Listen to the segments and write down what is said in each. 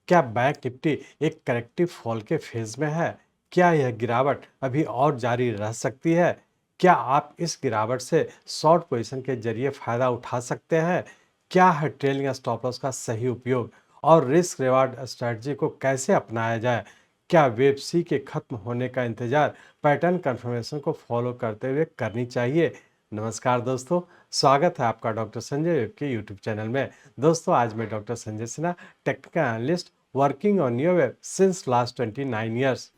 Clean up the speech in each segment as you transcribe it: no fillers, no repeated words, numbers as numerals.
क्या bank Nifty एक corrective fall के फेज में है? क्या यह गिरावट अभी और जारी रह सकती है? क्या आप इस गिरावट से शॉर्ट पोजीशन के जरिए फायदा उठा सकते हैं? क्या है ट्रेलिंग स्टॉप लॉस का सही उपयोग और रिस्क रिवार्ड स्ट्रेटजी को कैसे अपनाया जाए? क्या वेब सी के खत्म होने का इंतजार पैटर्न कंफर्मेशन को फॉलो करते हुए करनी चाहिए? नमस्कार दोस्तों, स्वागत है आपका डॉक्टर संजय वेब के यूट्यूब चैनल में। दोस्तों, आज मैं doctor Sanjay Sinha, technical analyst working on your web since last 29 years.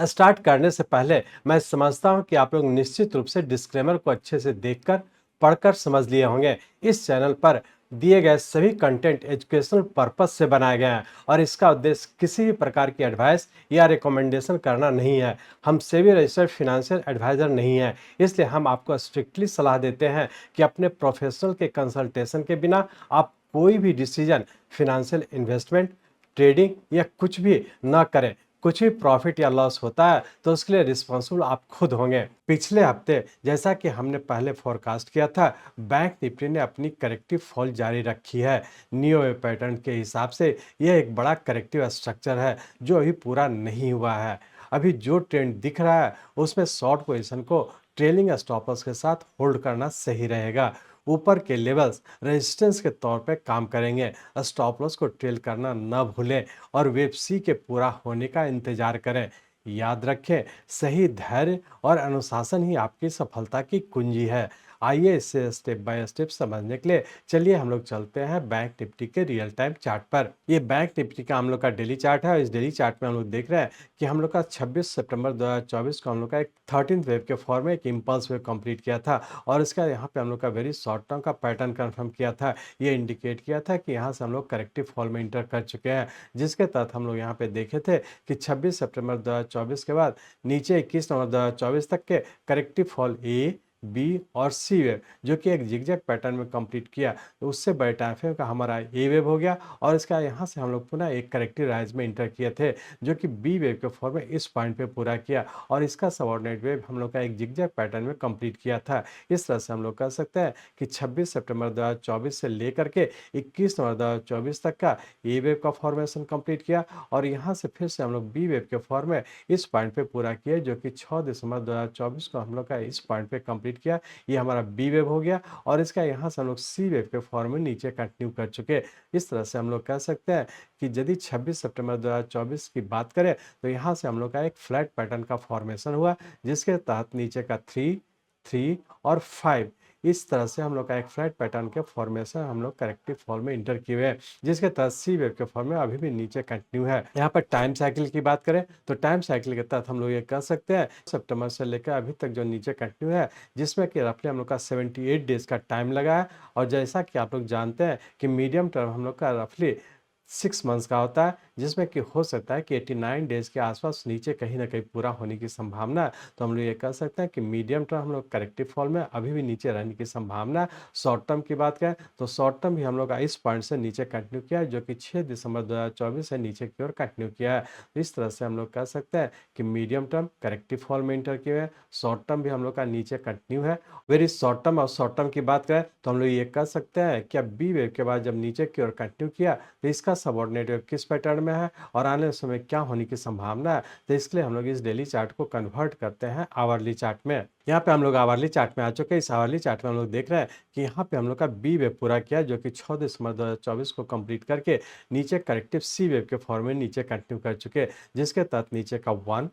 Start करने से पहले मैं समझता हूं कि आप लोग निश्चित रूप से डिस्क्लेमर को अच्छे से देखकर पढ़कर समझ लिए होंगे। इस चैनल पर दिए गए सभी कंटेंट एजुकेशनल पर्पस से बनाए गए हैं और इसका उद्देश्य किसी भी प्रकार की एडवाइस या रिकमेंडेशन करना नहीं है। हम सेबी रजिस्टर्ड फिनेंशियल एडवाइजर नहीं हैं, इसलिए हम आपको स्ट्रिक्टली सलाह देते हैं कि अपने प्रोफेशनल के कंसल्टेशन के बिना आप कोई भी डिसीजन, फिनेंशियल इन्वेस्टमेंट, ट्रेडिंग या कुछ भी ना करें। कुछ भी प्रॉफिट या लॉस होता है तो उसके लिए रिस्पॉन्सिबल आप खुद होंगे। पिछले हफ्ते जैसा कि हमने पहले फोरकास्ट किया था, बैंक निफ्टी ने अपनी करेक्टिव फॉल जारी रखी है। नियो वेव पैटर्न के हिसाब से यह एक बड़ा करेक्टिव स्ट्रक्चर है जो अभी पूरा नहीं हुआ है। अभी जो ट्रेंड दिख रहा है उसमें शॉर्ट पोजीशन को ट्रेलिंग स्टॉपर्स के साथ होल्ड करना सही रहेगा। ऊपर के लेवल्स रेजिस्टेंस के तौर पे काम करेंगे। स्टॉप लॉस को ट्रेल करना न भूलें और वेब सी के पूरा होने का इंतजार करें। याद रखें, सही धैर्य और अनुशासन ही आपकी सफलता की कुंजी है। आइए इसे स्टेप बाय स्टेप समझने के लिए चलिए हम लोग चलते हैं बैंक निफ्टी के रियल टाइम चार्ट पर। ये बैंक निफ्टी का हम लोग का डेली चार्ट है और इस डेली चार्ट में हम लोग देख रहे हैं कि हम लोग का 26 सितंबर 2024 को हम लोग का एक 13th वेव के फॉर्म में एक इम्पल्स वेव कंप्लीट किया था और इसका यहाँ पे हम लोग का वेरी शॉर्ट टर्म का पैटर्न कंफर्म किया था। ये इंडिकेट किया था कि यहाँ से हम लोग करेक्टिव फॉल में इंटर कर चुके हैं, जिसके तहत हम लोग यहाँ पे देखे थे कि 26 सितंबर 2024 के बाद नीचे 21 नवंबर 2024 तक के करेक्टिव फॉल ए, बी और सी वेव जो कि एक जिगजैग पैटर्न में कंप्लीट किया, तो उससे बड़े टाइम फ्रेम का हमारा ए वेव हो गया और इसका यहाँ से हम लोग पुनः एक करेक्टिव राइज में इंटर किए थे जो कि बी वेव के फॉर्म में इस पॉइंट पे पूरा किया और इसका सबऑर्डिनेट वेव हम लोग का एक जिगजैग पैटर्न में कंप्लीट किया था। इस तरह से हम लोग कह सकते हैं कि 26 सितंबर 2024 से लेकर के 21 नवंबर 2024 तक का ए वेव का फॉर्मेशन कंप्लीट किया और यहाँ से फिर से हम लोग बी वेव के फॉर्म में इस पॉइंट पे पूरा किया जो कि 6 दिसंबर 2024 को हम लोग का इस पॉइंट पे कंप्लीट किया। ये हमारा बी वेव हो गया और इसका यहाँ से हम लोग सी वेव के फॉर्म में नीचे कंटिन्यू कर चुके। इस तरह से हम लोग कह सकते हैं कि यदि 26 सितंबर 2024 की बात करें तो यहाँ से हम लोग का एक फ्लैट पैटर्न का फॉर्मेशन हुआ जिसके तहत नीचे का 3, 3 और 5 इस तरह से हम लोग का एक फ्लैट पैटर्न के फॉर्मेशन हम लोग करेक्टिव फॉर्म में इंटर किए हुए हैं, जिसके तहत सी वेव के फॉर्म में अभी भी नीचे कंटिन्यू है। यहाँ पर टाइम साइकिल की बात करें तो टाइम साइकिल के तहत हम लोग ये कह सकते हैं सितंबर से लेकर अभी तक जो नीचे कंटिन्यू है, जिसमें कि रफली हम लोग का 78 डेज का टाइम लगा है और जैसा कि आप लोग जानते हैं कि मीडियम टर्म हम लोग का रफली 6 मंथ्स का होता है, जिसमें कि हो सकता है कि 89 डेज के आसपास नीचे कहीं ना कहीं पूरा होने की संभावना है। तो हम लोग ये कह सकते हैं कि मीडियम टर्म हम लोग करेक्टिव फॉल में अभी भी नीचे रहने की संभावना है। शॉर्ट टर्म की बात करें तो शॉर्ट टर्म भी हम लोग का इस पॉइंट से नीचे कंटिन्यू किया है जो कि 6 दिसंबर 2024 से नीचे की ओर कंटिन्यू किया है। तो इस तरह से हम लोग कह सकते हैं कि मीडियम टर्म करेक्टिव फॉल में इंटर किए हैं, शॉर्ट टर्म भी हम लोग का नीचे कंटिन्यू है। वेरी शॉर्ट टर्म और शॉर्ट टर्म की बात करें तो हम लोग ये कह सकते हैं कि अब बी वेव के बाद जब नीचे की ओर कंटिन्यू किया तो इसका सबऑर्डिनेट वेव किस पैटर्न में है और आने समय क्या होने की संभावना है। तो इसके लिए हम लोग इस डेली चार्ट को कन्वर्ट करते हैं आवरली चार्ट में। यहाँ पे हम लोग आवरली चार्ट में आ चुके हैं। इस आवरली चार्ट में हम लोग देख रहे हैं कि यहाँ पे हम लोग का बी वेव पूरा किया जो कि 6 दिसंबर 2024 को कंप्लीट करके नीचे करेक्टिव सी वेव के फॉर्म में नीचे कंटिन्यू कर चुके, जिसके तहत नीचे का 1,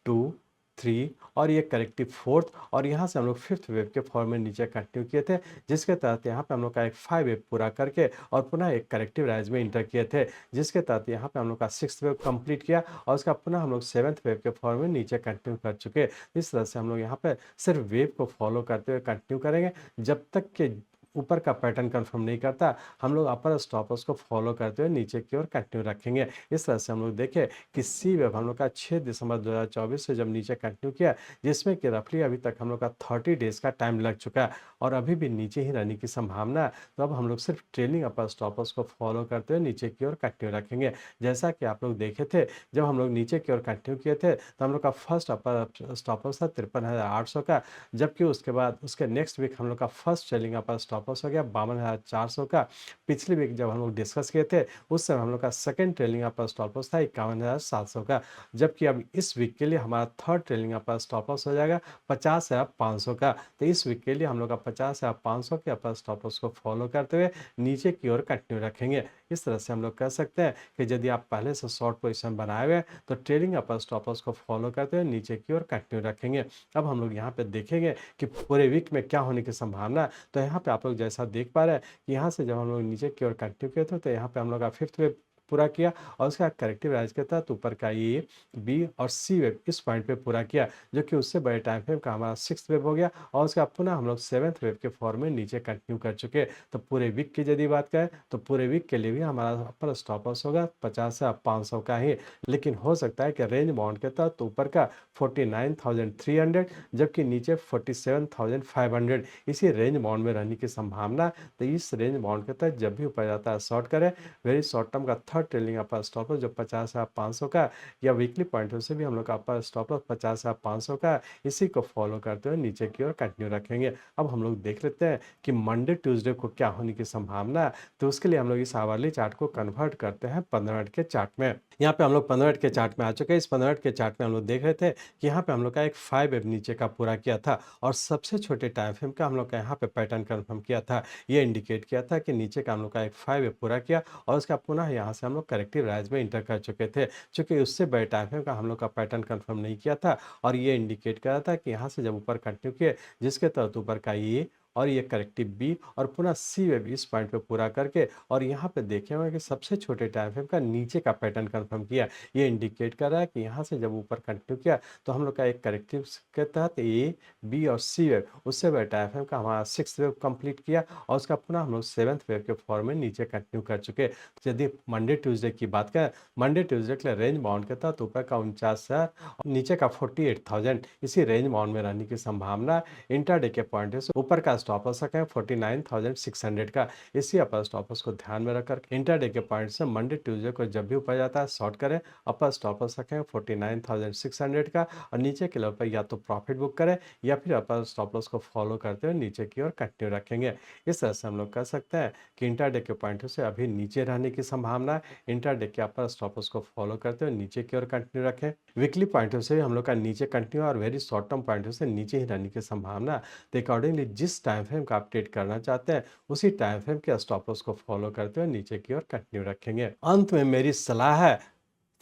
2, 3 और ये करेक्टिव फोर्थ और यहाँ से हम लोग फिफ्थ वेव के फॉर्म में नीचे कंटिन्यू किए थे, जिसके तहत यहाँ पे हम लोग का एक 5 वेव पूरा करके और पुनः एक करेक्टिव राइज में इंटर किए थे, जिसके तहत यहाँ पे हम लोग का 6th वेव कंप्लीट किया और उसका पुनः हम लोग 7th वेव के फॉर्म में नीचे कंटिन्यू कर चुके। इस तरह से हम लोग यहाँ पे सिर्फ वेव को फॉलो करते हुए कंटिन्यू करेंगे जब तक के ऊपर का पैटर्न कंफर्म नहीं करता। हम लोग अपर स्टॉपर्स को फॉलो करते हुए नीचे की ओर कंटिन्यू रखेंगे। इस तरह से हम लोग देखें कि सी वेव हम लोग का 6 दिसंबर 2024 से जब नीचे कंटिन्यू किया, जिसमें कि रफली अभी तक हम लोग का 30 डेज का टाइम लग चुका है और अभी भी नीचे ही रहने की संभावना है। तो अब हम लोग सिर्फ ट्रेलिंग अपर स्टॉपर्स को फॉलो करते हुए नीचे की ओर कंटिन्यू रखेंगे। जैसा कि आप लोग देखे थे, जब हम लोग नीचे की ओर कंटिन्यू किए थे तो हम लोग का फर्स्ट अपर स्टॉपर्स था 53,800 का, जबकि उसके बाद उसके नेक्स्ट वीक हम लोग का फर्स्ट ट्रेलिंग अपर स्टॉपर स्टॉप लॉस हो गया 52,400 का। पिछली वीक जब हम लोग डिस्कस किए थे उस समय हम लोग का सेकंड ट्रेलिंग अपर स्टॉप लॉस था 51,700 का, जबकि अब इस वीक के लिए हमारा थर्ड ट्रेलिंग अपर स्टॉप लॉस हो जाएगा 50,500 का। तो इस वीक के लिए हम लोग का 50,500 के अपर स्टॉप लॉस को फॉलो करते हुए नीचे की ओर कंटिन्यू रखेंगे। इस तरह से हम लोग कह सकते हैं कि यदि आप पहले से शॉर्ट पोजीशन बनाए हुए हैं तो ट्रेलिंग अपर स्टॉप लॉस को फॉलो करते हुए नीचे की ओर कंटिन्यू रखेंगे। अब हम लोग यहाँ पे देखेंगे कि पूरे वीक में क्या होने की संभावना है। तो यहाँ पे आप लोग जैसा देख पा रहे हैं कि यहाँ से जब हम लोग नीचे की ओर कंटिन्यू किए थे तो यहाँ पे हम लोग का फिफ्थ वेव पूरा किया और उसका करेक्टिव राइज के तहत ऊपर का ए बी और सी वेव इस पॉइंट पे पूरा किया, जो कि उससे बड़े टाइम फ्रेम का हमारा सिक्स वेव हो गया और उसका पुनः हम लोग सेवन्थ वेव के फॉर्म में नीचे कंटिन्यू कर चुके। तो पूरे वीक की यदि बात करें तो पूरे वीक के लिए भी हमारा अपर स्टॉप लॉस होगा 50,500 का ही, लेकिन हो सकता है कि रेंज बाउंड के तहत ऊपर का 49,300 जबकि नीचे 47,500 इसी रेंज बाउंड में रहने की संभावना। तो इस रेंज बाउंड के तहत जब भी ऊपर जाता है शॉर्ट करें, वेरी शॉर्ट टर्म का थर्ड ट्रेलिंग अपर स्टॉप लॉस जो 50,500 का या वीकली पॉइंट से भी हम लोग का अपर स्टॉप लॉस 50,500 का, इसी को फॉलो करते हुए नीचे की ओर कंटिन्यू रखेंगे। अब हम लोग देख लेते हैं कि मंडे ट्यूसडे को क्या होने की संभावना है। तो उसके लिए हम लोग इस आवरली चार्ट को कन्वर्ट करते हैं 15 मिनट के चार्ट में। यहाँ पे हम लोग 15 मिनट के चार्ट में आ चुके हैं। इस 15 मिनट के चार्ट में हम लोग देख रहे थे कि यहाँ पे हम लोग का एक 5 वेव नीचे का पूरा किया था और सबसे छोटे टाइम फ्रेम का हम लोग का यहाँ पे पैटर्न कन्फर्म किया था। ये इंडिकेट किया था कि नीचे का हम लोग का एक 5 वेव पूरा किया और उसका पुनः यहाँ से हम लोग करेक्टिव राइज में इंटर कर चुके थे, क्योंकि उससे बड़े टाइम फ्रेम का हम लोग का पैटर्न कंफर्म नहीं किया था और ये इंडिकेट कर रहा था कि यहाँ से जब ऊपर कंटिन्यू किए जिसके तहत ऊपर का ये और ये करेक्टिव बी और पुनः सी वेव इस पॉइंट पे पूरा करके और यहाँ पे देखे होंगे कि सबसे छोटे टाइम फ्रेम का नीचे का पैटर्न कंफर्म किया। ये इंडिकेट कर रहा है कि यहाँ से जब ऊपर कंटिन्यू किया तो हम लोग का एक करेक्टिव के तहत ए बी और सी वेव उससे बड़े टाइम फ्रेम का हमारा सिक्स वेव कंप्लीट किया और उसका पुनः हम लोग सेवन्थ वेव के फॉर्म में नीचे कंटिन्यू कर चुके। तो यदि मंडे ट्यूसडे की बात करें, मंडे ट्यूसडे के लिए रेंज बाउंड के तहत ऊपर का 49,000 और नीचे का 48,000 इसी रेंज बाउंड में रहने की संभावना। इंटरडे के पॉइंट से ऊपर का स्टॉप लॉस रखें 49,600 का, इसी अपर स्टॉप लॉस को ध्यान में रखकर इंटरडे के पॉइंट से मंडे ट्यूसडे को जब भी ऊपर जाता है शॉर्ट करें, अपर स्टॉप लॉस रखें 49,600 का और नीचे के लेवल पर या तो प्रॉफिट बुक करें या फिर अपर स्टॉप लॉस को फॉलो करते हुए नीचे की ओर कंटिन्यू रखेंगे। इस तरह से हम लोग कह सकते हैं कि इंटरडे के पॉइंट से अभी नीचे रहने की संभावना। इंटरडे के अपर स्टॉप लॉस को फॉलो करते हुए नीचे की ओर कंटिन्यू रखें। वीकली पॉइंट से हम लोग का नीचे कंटिन्यू और वेरी शॉर्ट टर्म पॉइंट से नीचे ही रहने की संभावना। तो अकॉर्डिंगली जिस टाइम फ्रेम का अपडेट करना चाहते हैं उसी टाइम फ्रेम के स्टॉप लॉस को फॉलो करते हुए नीचे की ओर कंटिन्यू रखेंगे। अंत में मेरी सलाह है,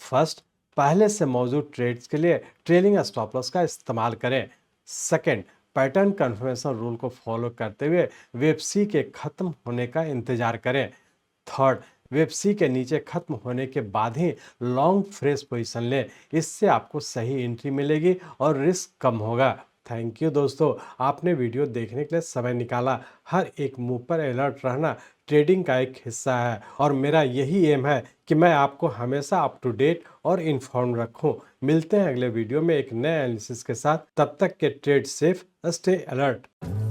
फर्स्ट, पहले से मौजूद ट्रेड्स के लिए ट्रेलिंग स्टॉप लॉस का इस्तेमाल करें। सेकंड, पैटर्न कन्फर्मेशन रूल को फॉलो करते हुए वेब सी के खत्म होने का इंतजार करें। थर्ड, वेब सी के नीचे खत्म होने के बाद ही लॉन्ग फ्रेश पोजीशन लें, इससे आपको सही एंट्री मिलेगी और रिस्क कम होगा। थैंक यू दोस्तों, आपने वीडियो देखने के लिए समय निकाला। हर एक मूव पर अलर्ट रहना ट्रेडिंग का एक हिस्सा है और मेरा यही एम है कि मैं आपको हमेशा अप टू डेट और इन्फॉर्म रखूं। मिलते हैं अगले वीडियो में एक नए एनालिसिस के साथ, तब तक के ट्रेड सेफ, स्टे अलर्ट।